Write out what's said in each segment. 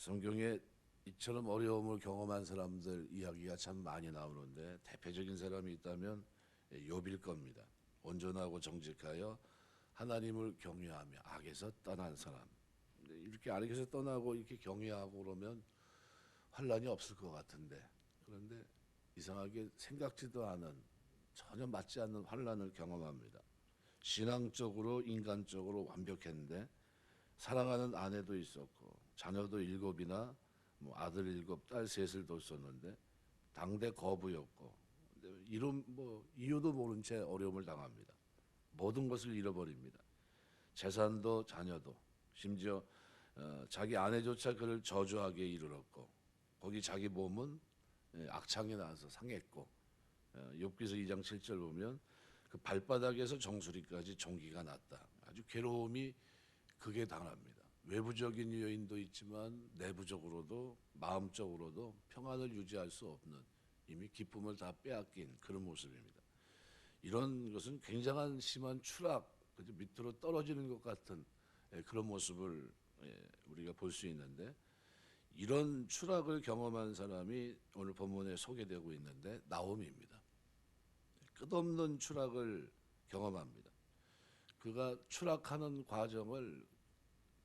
성경에 이처럼 어려움을 경험한 사람들 이야기가 참 많이 나오는데 대표적인 사람이 있다면 욥일 겁니다. 온전하고 정직하여 하나님을 경외하며 악에서 떠난 사람. 이렇게 악에서 떠나고 이렇게 경외하고 그러면 환란이 없을 것 같은데, 그런데 이상하게 생각지도 않은, 전혀 맞지 않는 환란을 경험합니다. 신앙적으로 인간적으로 완벽했는데 사랑하는 아내도 있었고 자녀도 7이나 아들 7, 딸 3을 뒀었는데 당대 거부였고, 이유도 모른 채 어려움을 당합니다. 모든 것을 잃어버립니다. 재산도 자녀도, 심지어 자기 아내조차 그를 저주하게 이르렀고, 거기 자기 몸은 악창이 나서 상했고, 욥기서 2장 7절 보면 그 발바닥에서 정수리까지 종기가 났다. 아주 괴로움이 극에 달합니다. 외부적인 요인도 있지만 내부적으로도 마음적으로도 평안을 유지할 수 없는, 이미 기쁨을 다 빼앗긴 그런 모습입니다. 이런 것은 굉장한 심한 추락, 밑으로 떨어지는 것 같은 그런 모습을 우리가 볼 수 있는데, 이런 추락을 경험한 사람이 오늘 본문에 소개되고 있는데 나오미입니다. 끝없는 추락을 경험합니다. 그가 추락하는 과정을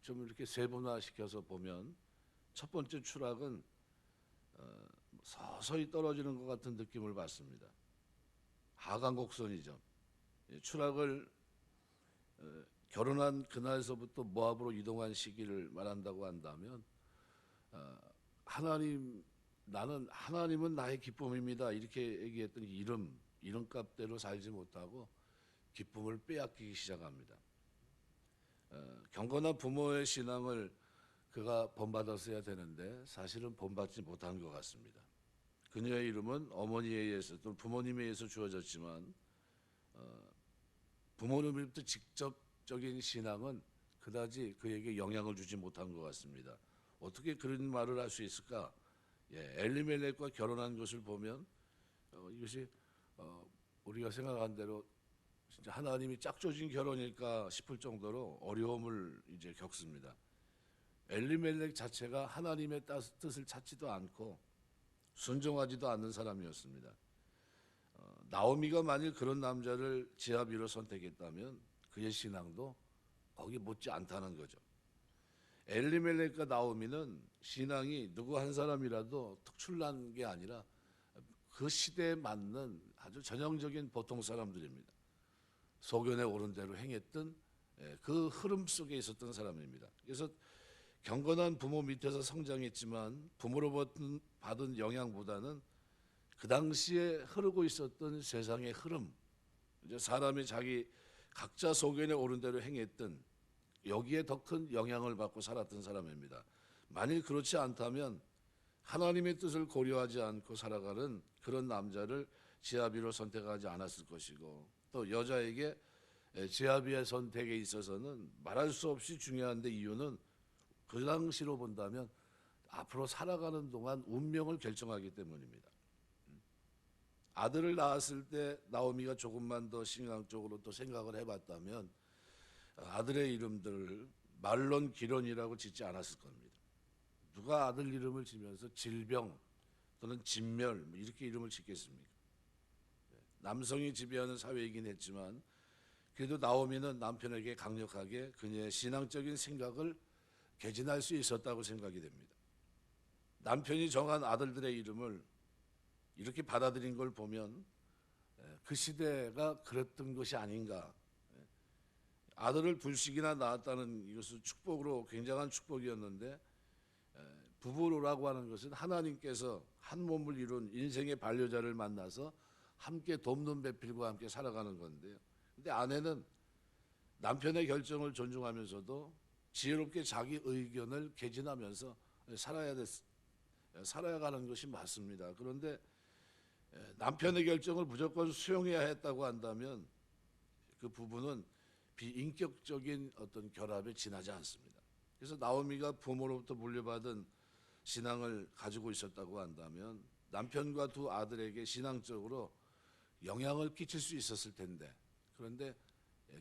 좀 이렇게 세분화시켜서 보면, 첫 번째 추락은 서서히 떨어지는 것 같은 느낌을 받습니다. 하강곡선이죠. 추락을 결혼한 그날서부터 모압으로 이동한 시기를 말한다고 한다면, 하나님은 나의 기쁨입니다, 이렇게 얘기했던 이름값대로 살지 못하고 기쁨을 빼앗기기 시작합니다. 경건한 부모의 신앙을 그가 본받았어야 되는데 사실은 본받지 못한 것 같습니다. 그녀의 이름은 어머니에 의해서 또 부모님에 의해서 주어졌지만 부모님으로부터 직접적인 신앙은 그다지 그에게 영향을 주지 못한 것 같습니다. 어떻게 그런 말을 할 수 있을까? 엘리멜렉과 결혼한 것을 보면 이것이 우리가 생각한 대로 진짜 하나님이 짝조진 결혼일까 싶을 정도로 어려움을 이제 겪습니다. 엘리멜렉 자체가 하나님의 뜻을 찾지도 않고 순종하지도 않는 사람이었습니다. 나오미가 만일 그런 남자를 지아비로 선택했다면 그의 신앙도 거기 못지 않다는 거죠. 엘리멜렉과 나오미는 신앙이 누구 한 사람이라도 특출난 게 아니라 그 시대에 맞는 아주 전형적인 보통 사람들입니다. 소견에 오른 대로 행했던 그 흐름 속에 있었던 사람입니다. 그래서 경건한 부모 밑에서 성장했지만 부모로부터 받은 영향보다는 그 당시에 흐르고 있었던 세상의 흐름, 이제 사람이 자기 각자 소견에 오른 대로 행했던, 여기에 더 큰 영향을 받고 살았던 사람입니다. 만일 그렇지 않다면 하나님의 뜻을 고려하지 않고 살아가는 그런 남자를 지아비로 선택하지 않았을 것이고, 또 여자에게 지아비의 선택에 있어서는 말할 수 없이 중요한데, 이유는 그 당시로 본다면 앞으로 살아가는 동안 운명을 결정하기 때문입니다. 아들을 낳았을 때 나오미가 조금만 더 신앙적으로 또 생각을 해봤다면 아들의 이름들을 말론 기론이라고 짓지 않았을 겁니다. 누가 아들 이름을 지면서 질병 또는 진멸 이렇게 이름을 짓겠습니까? 남성이 지배하는 사회이긴 했지만 그래도 나오미는 남편에게 강력하게 그녀의 신앙적인 생각을 개진할 수 있었다고 생각이 됩니다. 남편이 정한 아들들의 이름을 이렇게 받아들인 걸 보면 그 시대가 그랬던 것이 아닌가. 아들을 둘씩이나 낳았다는 이것은 축복으로 굉장한 축복이었는데, 부부라고 하는 것은 하나님께서 한 몸을 이룬 인생의 반려자를 만나서 함께 돕는 배필과 함께 살아가는 건데요. 근데 아내는 남편의 결정을 존중하면서도 지혜롭게 자기 의견을 개진하면서 살아야 가는 것이 맞습니다. 그런데 남편의 결정을 무조건 수용해야 했다고 한다면 그 부부는 비인격적인 어떤 결합에 지나지 않습니다. 그래서 나오미가 부모로부터 물려받은 신앙을 가지고 있었다고 한다면 남편과 두 아들에게 신앙적으로 영향을 끼칠 수 있었을 텐데, 그런데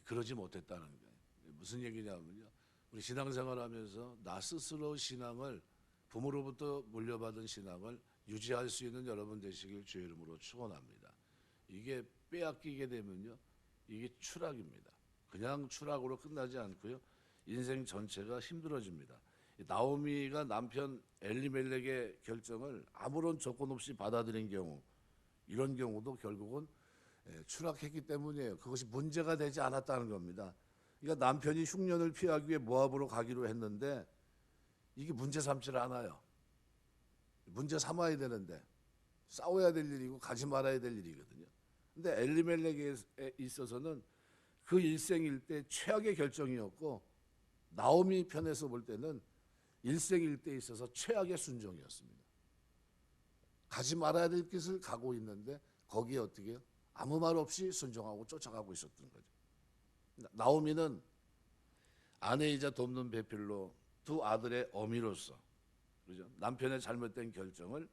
그러지 못했다는 거예요. 무슨 얘기냐면요, 우리 신앙생활하면서 나 스스로 신앙을 부모로부터 물려받은 신앙을 유지할 수 있는 여러분 되시길 주의 이름으로 축원합니다. 이게 빼앗기게 되면요, 이게 추락입니다. 그냥 추락으로 끝나지 않고요, 인생 전체가 힘들어집니다. 나오미가 남편 엘리멜렉의 결정을 아무런 조건 없이 받아들인 경우, 이런 경우도 결국은 추락했기 때문이에요. 그것이 문제가 되지 않았다는 겁니다. 그러니까 남편이 흉년을 피하기 위해 모압으로 가기로 했는데 이게 문제 삼지를 않아요. 문제 삼아야 되는데 싸워야 될 일이고 가지 말아야 될 일이거든요. 근데 엘리멜렉에 있어서는 그 일생일대 최악의 결정이었고, 나오미 편에서 볼 때는 일생일대에 있어서 최악의 순종이었습니다. 가지 말아야 될 것을 가고 있는데 거기에 어떻게 해요? 아무 말 없이 순종하고 쫓아가고 있었던 거죠. 나오미는 아내이자 돕는 배필로 두 아들의 어미로서, 그죠? 남편의 잘못된 결정을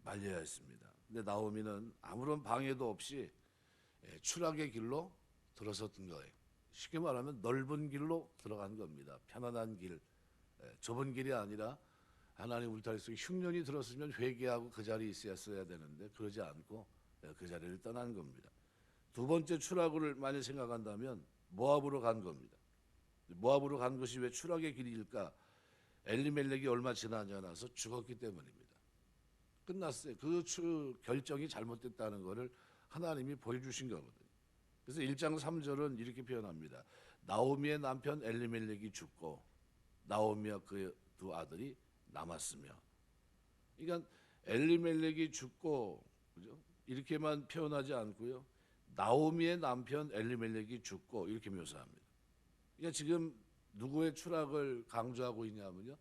말려야 했습니다. 근데 나오미는 아무런 방해도 없이 추락의 길로 들어섰던 거예요. 쉽게 말하면 넓은 길로 들어간 겁니다. 편안한 길, 좁은 길이 아니라 하나님 울타리 속에 흉년이 들었으면 회개하고 그 자리에 있어야 되는데 그러지 않고 그 자리를 떠난 겁니다. 두 번째 추락을 많이 생각한다면 모압으로 간 겁니다. 모압으로 간 것이 왜 추락의 길일까? 엘리멜렉이 얼마 지나지 않아서 죽었기 때문입니다. 끝났어요. 그 결정이 잘못됐다는 것을 하나님이 보여주신 거거든요. 그래서 1장 3절은 이렇게 표현합니다. 나오미의 남편 엘리멜렉이 죽고 나오미와 그 두 아들이 남았으며. 그러니까 엘리멜렉이 죽고, 그죠? 이렇게만 표현하지 않고요, 나오미의 남편 엘리멜렉이 죽고 이렇게 묘사합니다. 그러니까 지금 누구의 추락을 강조하고 있냐면요,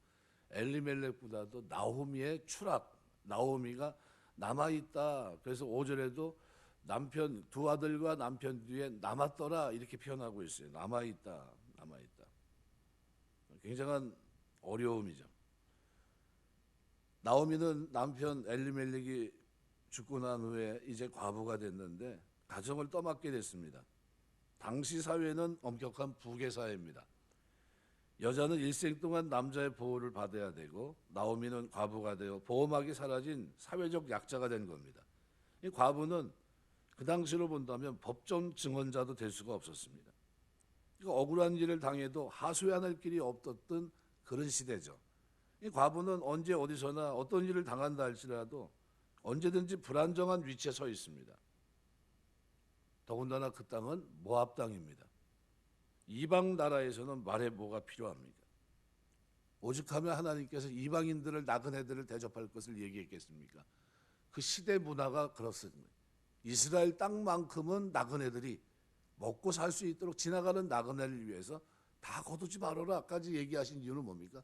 엘리멜렉보다도 나오미의 추락, 나오미가 남아있다. 그래서 5절에도 남편, 두 아들과 남편 뒤에 남았더라 이렇게 표현하고 있어요. 남아있다, 남아있다. 굉장한 어려움이죠. 나오미는 남편 엘리멜렉이 죽고 난 후에 이제 과부가 됐는데 가정을 떠맡게 됐습니다. 당시 사회는 엄격한 부계 사회입니다. 여자는 일생 동안 남자의 보호를 받아야 되고, 나오미는 과부가 되어 보호막이 사라진 사회적 약자가 된 겁니다. 이 과부는 그 당시로 본다면 법정 증언자도 될 수가 없었습니다. 억울한 일을 당해도 하소연할 길이 없었던 그런 시대죠. 이 과부는 언제 어디서나 어떤 일을 당한다 할지라도 언제든지 불안정한 위치에 서 있습니다. 더군다나 그 땅은 모압 땅입니다. 이방 나라에서는 말해 뭐가 필요합니까? 오죽하면 하나님께서 이방인들을, 나그네들을 대접할 것을 얘기했겠습니까? 그 시대 문화가 그렇습니다. 이스라엘 땅만큼은 나그네들이 먹고 살 수 있도록 지나가는 나그네를 위해서 다 거두지 말아라까지 얘기하신 이유는 뭡니까?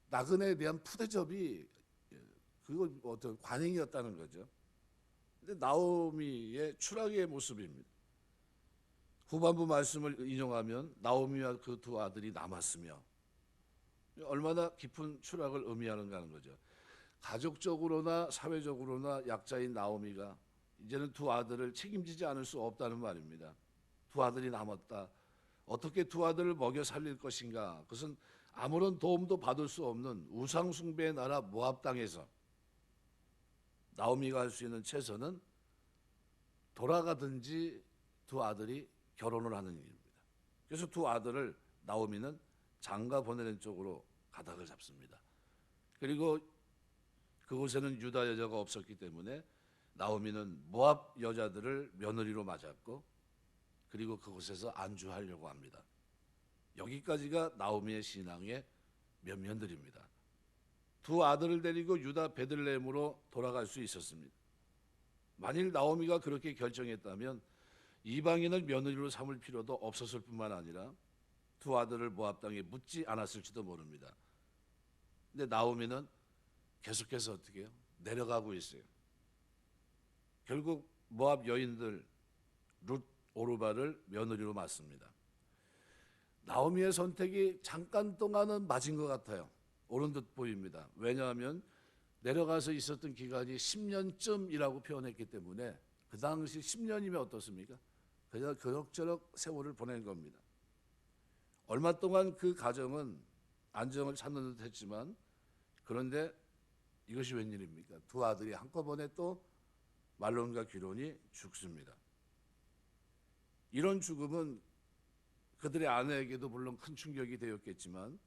나그네에 대한 푸대접이 그거 어떤 관행이었다는 거죠. 근데 나오미의 추락의 모습입니다. 후반부 말씀을 인용하면 나오미와 그 두 아들이 남았으며, 얼마나 깊은 추락을 의미하는가 하는 거죠. 가족적으로나 사회적으로나 약자인 나오미가 이제는 두 아들을 책임지지 않을 수 없다는 말입니다. 두 아들이 남았다. 어떻게 두 아들을 먹여 살릴 것인가? 그것은 아무런 도움도 받을 수 없는 우상 숭배의 나라 모압 땅에서 나오미가 할 수 있는 최선은 돌아가든지 두 아들이 결혼을 하는 일입니다. 그래서 두 아들을 나오미는 장가 보내는 쪽으로 가닥을 잡습니다. 그리고 그곳에는 유다 여자가 없었기 때문에 나오미는 모압 여자들을 며느리로 맞았고, 그리고 그곳에서 안주하려고 합니다. 여기까지가 나오미의 신앙의 면면들입니다. 두 아들을 데리고 유다 베들레헴으로 돌아갈 수 있었습니다. 만일 나오미가 그렇게 결정했다면 이방인을 며느리로 삼을 필요도 없었을 뿐만 아니라 두 아들을 모압 땅에 묻지 않았을지도 모릅니다. 근데 나오미는 계속해서 어떻게 해요? 내려가고 있어요. 결국 모압 여인들 룻, 오르바를 며느리로 맞습니다. 나오미의 선택이 잠깐 동안은 맞은 것 같아요. 옳은 듯 보입니다. 왜냐하면 내려가서 있었던 기간이 10년쯤이라고 표현했기 때문에 그 당시 10년이면 어떻습니까? 그냥 그럭저럭 세월을 보낸 겁니다. 얼마 동안 그 가정은 안정을 찾는 듯 했지만 그런데 이것이 웬일입니까? 두 아들이 한꺼번에 또 말론과 기론이 죽습니다. 이런 죽음은 그들의 아내에게도 물론 큰 충격이 되었겠지만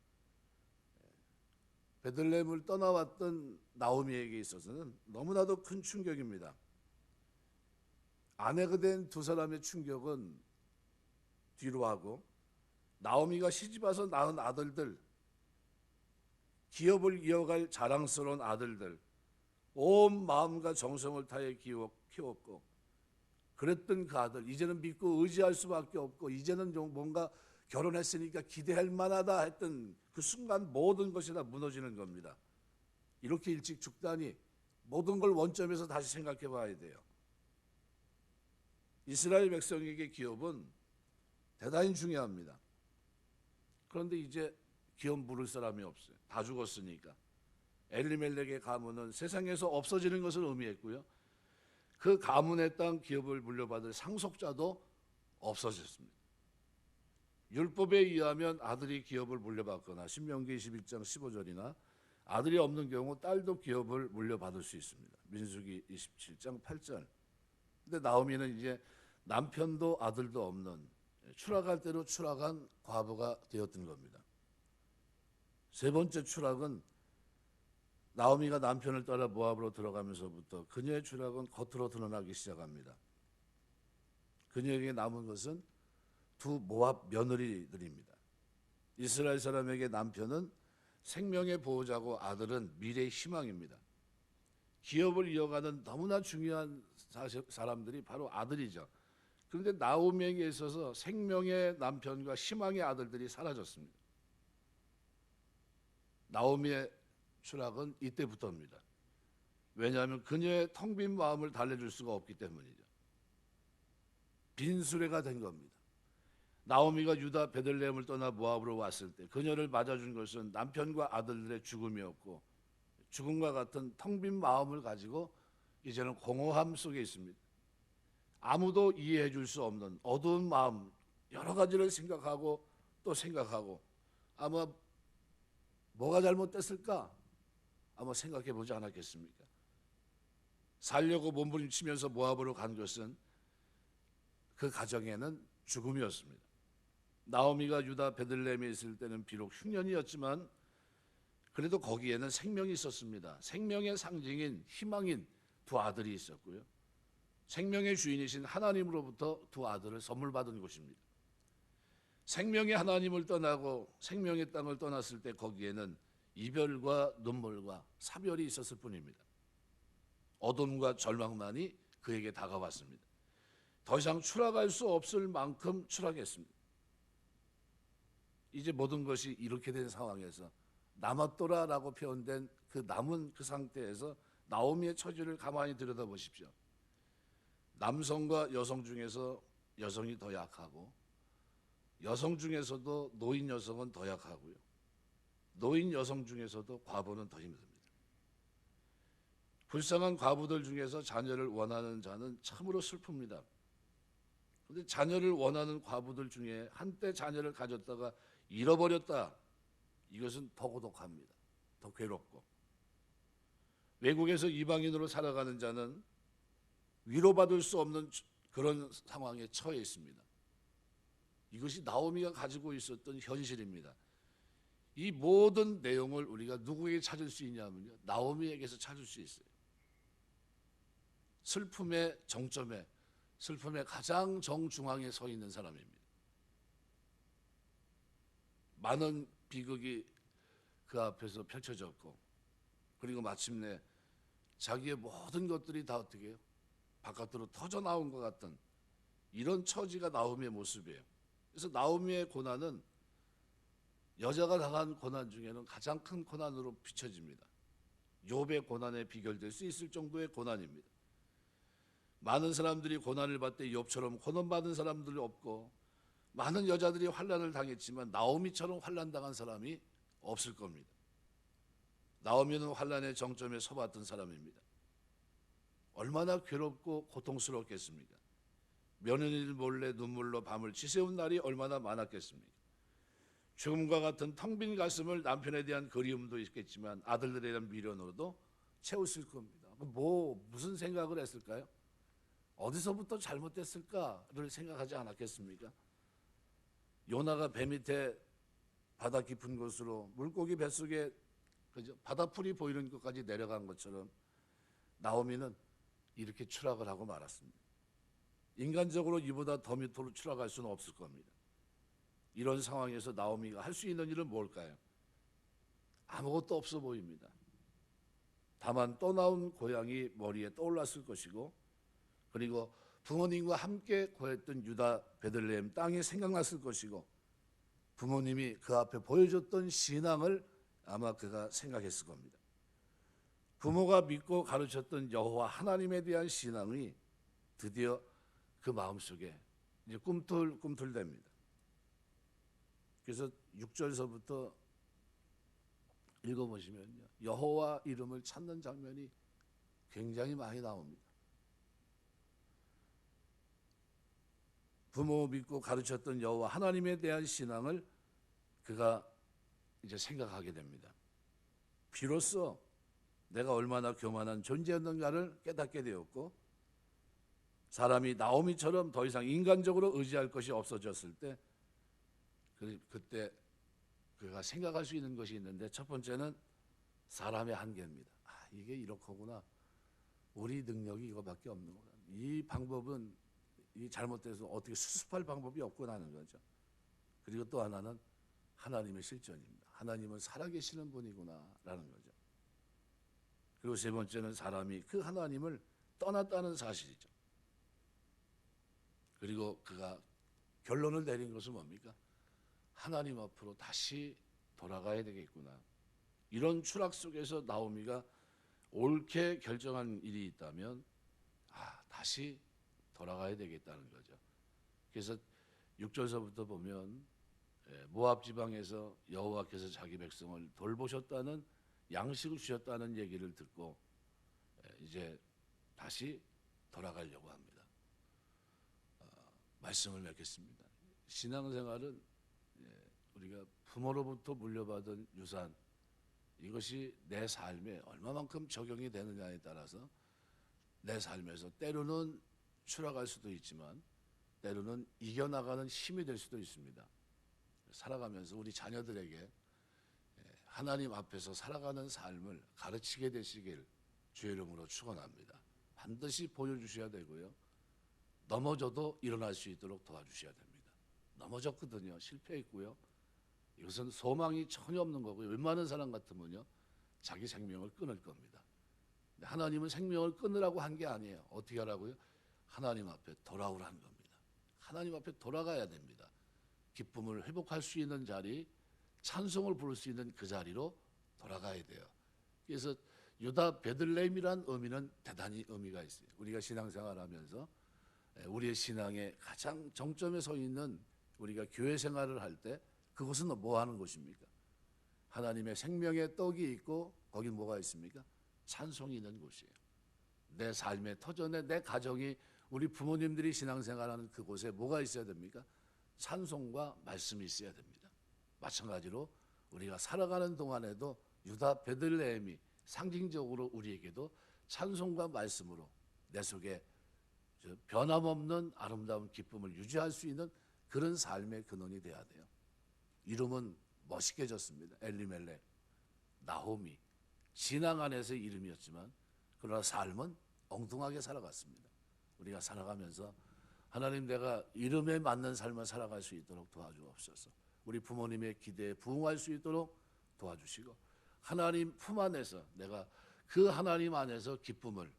베들레헴을 떠나왔던 나오미에게 있어서는 너무나도 큰 충격입니다. 아내가 된 두 사람의 충격은 뒤로 하고 나오미가 시집와서 낳은 아들들, 기업을 이어갈 자랑스러운 아들들, 온 마음과 정성을 다해 키웠고 그랬던 그 아들, 이제는 믿고 의지할 수밖에 없고 이제는 뭔가 결혼했으니까 기대할 만하다 했던 그 순간 모든 것이 다 무너지는 겁니다. 이렇게 일찍 죽다니 모든 걸 원점에서 다시 생각해 봐야 돼요. 이스라엘 백성에게 기업은 대단히 중요합니다. 그런데 이제 기업 물을 사람이 없어요. 다 죽었으니까. 엘리멜렉의 가문은 세상에서 없어지는 것을 의미했고요. 그 가문의 땅 기업을 물려받을 상속자도 없어졌습니다. 율법에 의하면 아들이 기업을 물려받거나 신명기 21장 15절이나 아들이 없는 경우 딸도 기업을 물려받을 수 있습니다. 민수기 27장 8절. 근데 나오미는 이제 남편도 아들도 없는 추락할 대로 추락한 과부가 되었던 겁니다. 세 번째 추락은 나오미가 남편을 따라 모압으로 들어가면서부터 그녀의 추락은 겉으로 드러나기 시작합니다. 그녀에게 남은 것은 두 모압 며느리들입니다. 이스라엘 사람에게 남편은 생명의 보호자고 아들은 미래의 희망입니다. 기업을 이어가는 너무나 중요한 사람들이 바로 아들이죠. 그런데 나오미에게 있어서 생명의 남편과 희망의 아들들이 사라졌습니다. 나오미의 추락은 이때부터입니다. 왜냐하면 그녀의 텅 빈 마음을 달래줄 수가 없기 때문이죠. 빈수레가 된 겁니다. 나오미가 유다 베들레헴을 떠나 모압으로 왔을 때 그녀를 맞아준 것은 남편과 아들들의 죽음이었고 죽음과 같은 텅 빈 마음을 가지고 이제는 공허함 속에 있습니다. 아무도 이해해 줄 수 없는 어두운 마음, 여러 가지를 생각하고 또 생각하고 아마 뭐가 잘못됐을까? 아마 생각해 보지 않았겠습니까? 살려고 몸부림치면서 모압으로 간 것은 그 가정에는 죽음이었습니다. 나오미가 유다 베들레헴에 있을 때는 비록 흉년이었지만 그래도 거기에는 생명이 있었습니다. 생명의 상징인 희망인 두 아들이 있었고요. 생명의 주인이신 하나님으로부터 두 아들을 선물 받은 곳입니다. 생명의 하나님을 떠나고 생명의 땅을 떠났을 때 거기에는 이별과 눈물과 사별이 있었을 뿐입니다. 어둠과 절망만이 그에게 다가왔습니다. 더 이상 추락할 수 없을 만큼 추락했습니다. 이제 모든 것이 이렇게 된 상황에서 남았더라라고 표현된 그 남은 그 상태에서 나오미의 처지를 가만히 들여다보십시오. 남성과 여성 중에서 여성이 더 약하고 여성 중에서도 노인 여성은 더 약하고요. 노인 여성 중에서도 과부는 더 힘듭니다. 불쌍한 과부들 중에서 자녀를 원하는 자는 참으로 슬픕니다. 그런데 자녀를 원하는 과부들 중에 한때 자녀를 가졌다가 잃어버렸다. 이것은 더 고독합니다. 더 괴롭고. 외국에서 이방인으로 살아가는 자는 위로받을 수 없는 그런 상황에 처해 있습니다. 이것이 나오미가 가지고 있었던 현실입니다. 이 모든 내용을 우리가 누구에게 찾을 수 있냐면요, 나오미에게서 찾을 수 있어요. 슬픔의 정점에, 슬픔의 가장 정중앙에 서 있는 사람입니다. 많은 비극이 그 앞에서 펼쳐졌고, 그리고 마침내 자기의 모든 것들이 다 어떻게 해요? 바깥으로 터져 나온 것 같은 이런 처지가 나오미의 모습이에요. 그래서 나오미의 고난은 여자가 당한 고난 중에는 가장 큰 고난으로 비춰집니다. 욥의 고난에 비교될 수 있을 정도의 고난입니다. 많은 사람들이 고난을 받되 욥처럼 고난받은 사람들이 없고, 많은 여자들이 환난을 당했지만 나오미처럼 환난당한 사람이 없을 겁니다. 나오미는 환난의 정점에 서봤던 사람입니다. 얼마나 괴롭고 고통스럽겠습니까? 며느리들 몰래 눈물로 밤을 지새운 날이 얼마나 많았겠습니까? 죽음과 같은 텅 빈 가슴을 남편에 대한 그리움도 있겠지만 아들들에 대한 미련으로도 채웠을 겁니다. 무슨 생각을 했을까요? 어디서부터 잘못됐을까를 생각하지 않았겠습니까? 요나가 배 밑에 바다 깊은 곳으로 물고기 뱃속에 바다풀이 보이는 것까지 내려간 것처럼 나오미는 이렇게 추락을 하고 말았습니다. 인간적으로 이보다 더 밑으로 추락할 수는 없을 겁니다. 이런 상황에서 나오미가 할 수 있는 일은 뭘까요? 아무것도 없어 보입니다. 다만 떠나온 고향이 머리에 떠올랐을 것이고, 그리고 부모님과 함께 거했던 유다 베들레헴 땅이 생각났을 것이고, 부모님이 그 앞에 보여줬던 신앙을 아마 그가 생각했을 겁니다. 부모가 믿고 가르쳤던 여호와 하나님에 대한 신앙이 드디어 그 마음속에 이제 꿈틀꿈틀댑니다. 그래서 6절서부터 읽어보시면요, 여호와 이름을 찾는 장면이 굉장히 많이 나옵니다. 부모 믿고 가르쳤던 여호와 하나님에 대한 신앙을 그가 이제 생각하게 됩니다. 비로소 내가 얼마나 교만한 존재였는가를 깨닫게 되었고, 사람이 나오미처럼 더 이상 인간적으로 의지할 것이 없어졌을 때 그때 그가 생각할 수 있는 것이 있는데, 첫 번째는 사람의 한계입니다. 이게 이렇구나. 우리 능력이 이거밖에 없는구나. 이 방법은 이 잘못돼서 어떻게 수습할 방법이 없구나 하는 거죠. 그리고 또 하나는 하나님의 실존입니다. 하나님은 살아계시는 분이구나라는 거죠. 그리고 세 번째는 사람이 그 하나님을 떠났다는 사실이죠. 그리고 그가 결론을 내린 것은 뭡니까? 하나님 앞으로 다시 돌아가야 되겠구나. 이런 추락 속에서 나오미가 옳게 결정한 일이 있다면 다시 돌아가야 되겠다는 거죠. 그래서 6절서부터 보면 모압 지방에서 여호와께서 자기 백성을 돌보셨다는, 양식을 주셨다는 얘기를 듣고 이제 다시 돌아가려고 합니다. 말씀을 맺겠습니다. 신앙생활은 우리가 부모로부터 물려받은 유산, 이것이 내 삶에 얼마만큼 적용이 되느냐에 따라서 내 삶에서 때로는 추락할 수도 있지만 때로는 이겨나가는 힘이 될 수도 있습니다. 살아가면서 우리 자녀들에게 하나님 앞에서 살아가는 삶을 가르치게 되시길 주의 이름으로 축원합니다. 반드시 보여주셔야 되고요, 넘어져도 일어날 수 있도록 도와주셔야 됩니다. 넘어졌거든요. 실패했고요. 이것은 소망이 전혀 없는 거고요. 웬만한 사람 같으면요, 자기 생명을 끊을 겁니다. 하나님은 생명을 끊으라고 한 게 아니에요. 어떻게 하라고요? 하나님 앞에 돌아오라는 겁니다. 하나님 앞에 돌아가야 됩니다. 기쁨을 회복할 수 있는 자리, 찬송을 부를 수 있는 그 자리로 돌아가야 돼요. 그래서 유다 베들레헴이란 의미는 대단히 의미가 있어요. 우리가 신앙생활하면서 우리의 신앙의 가장 정점에 서 있는, 우리가 교회 생활을 할 때 그것은 뭐 하는 곳입니까? 하나님의 생명의 떡이 있고 거기 뭐가 있습니까? 찬송이 있는 곳이에요. 내 삶의 터전에 내 가정이, 우리 부모님들이 신앙생활하는 그곳에 뭐가 있어야 됩니까? 찬송과 말씀이 있어야 됩니다. 마찬가지로 우리가 살아가는 동안에도 유다 베들레헴이 상징적으로 우리에게도 찬송과 말씀으로 내 속에 변함없는 아름다운 기쁨을 유지할 수 있는 그런 삶의 근원이 돼야 돼요. 이름은 멋있게 졌습니다. 엘리멜렉, 나오미, 신앙 안에서의 이름이었지만 그러나 삶은 엉뚱하게 살아갔습니다. 우리가 살아가면서 하나님, 내가 이름에 맞는 삶을 살아갈 수 있도록 도와주옵소서. 우리 부모님의 기대에 부응할 수 있도록 도와주시고, 하나님 품 안에서 내가 그 하나님 안에서 기쁨을,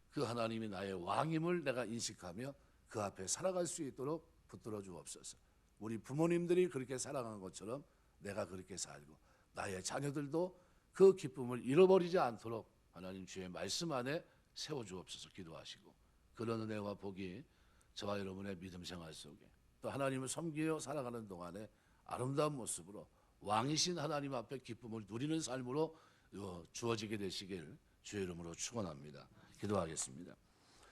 그 하나님이 나의 왕임을 내가 인식하며 그 앞에 살아갈 수 있도록 붙들어 주옵소서. 우리 부모님들이 그렇게 살아간 것처럼 내가 그렇게 살고 나의 자녀들도 그 기쁨을 잃어버리지 않도록 하나님 주의 말씀 안에 세워주옵소서 기도하시고, 그런 은혜와 복이 저와 여러분의 믿음 생활 속에 또 하나님을 섬기며 살아가는 동안에 아름다운 모습으로 왕이신 하나님 앞에 기쁨을 누리는 삶으로 주어지게 되시길 주의 이름으로 축원합니다. 기도하겠습니다.